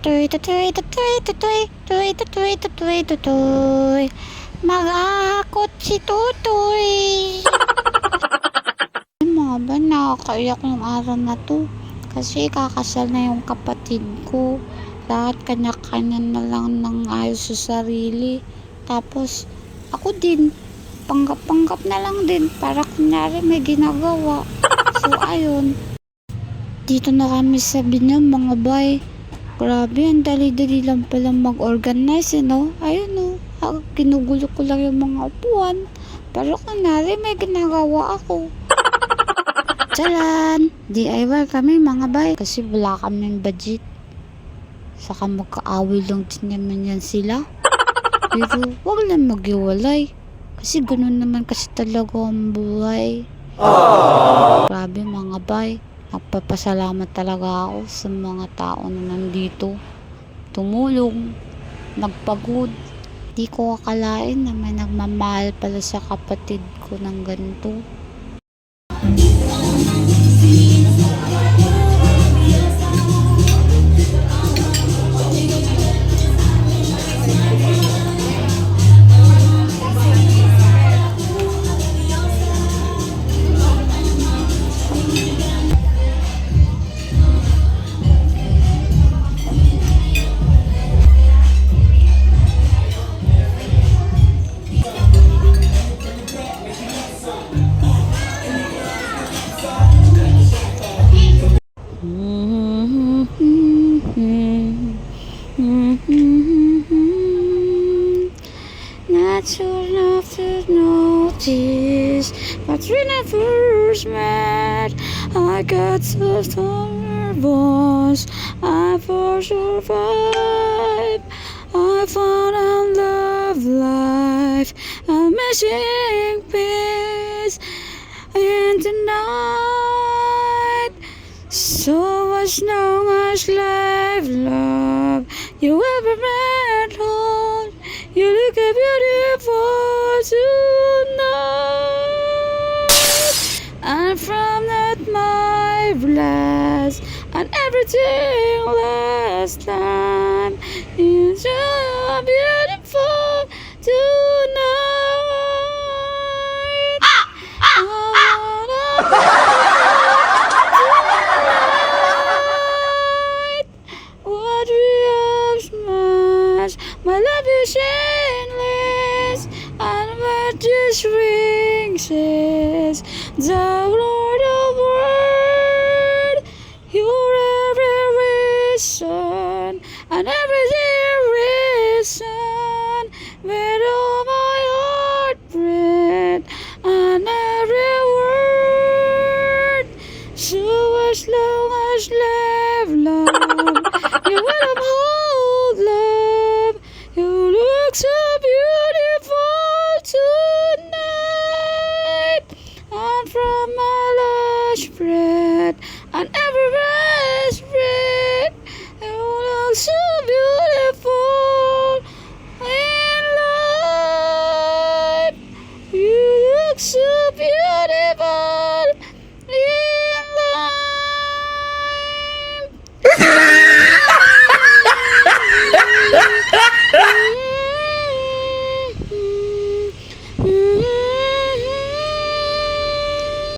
tutoy, tutoy, tutoy, tutoy, tutoy, tutoy, tutoy, tutoy. Mag-aakot si Tutoy. Ay, mga ba, nakakaiyak yung araw na to. Kasi kakasal na yung kapatid ko. Lahat kanya-kanya na lang ng ayos sa sarili. Tapos, ako din, panggap-panggap na lang din para kunyari may ginagawa. So, ayun. Dito na kami sa Binam, mga bay. Grabe, ang dali-dali lang pala mag-organize, no? Ayun, no? Ginugulo ko lang yung mga upuan. Pero kunwari, may ginagawa ako. Tsaran! DIY kami, mga bay. Kasi wala kaming budget. Saka magkaaway lang din naman yan sila. Pero, wag lang maghiwalay. Kasi ganun naman kasi talaga ang buhay. Grabe, mga bay. Nagpapasalamat talaga ako sa mga tao na nandito. Tumulong, nagpagod. Di ko akalain na may nagmamahal pala sa kapatid ko ng ganito. Not sure enough to notice, but when I first met, I got so nervous. I first survived. I found out love life, a missing piece in the night. So much no much left, love. You ever met home? You look beautiful tonight. I'm from that my blast and everything last time. You're so beautiful tonight. I wanna be tonight. What reacts much? My love is endless, and what just rings is the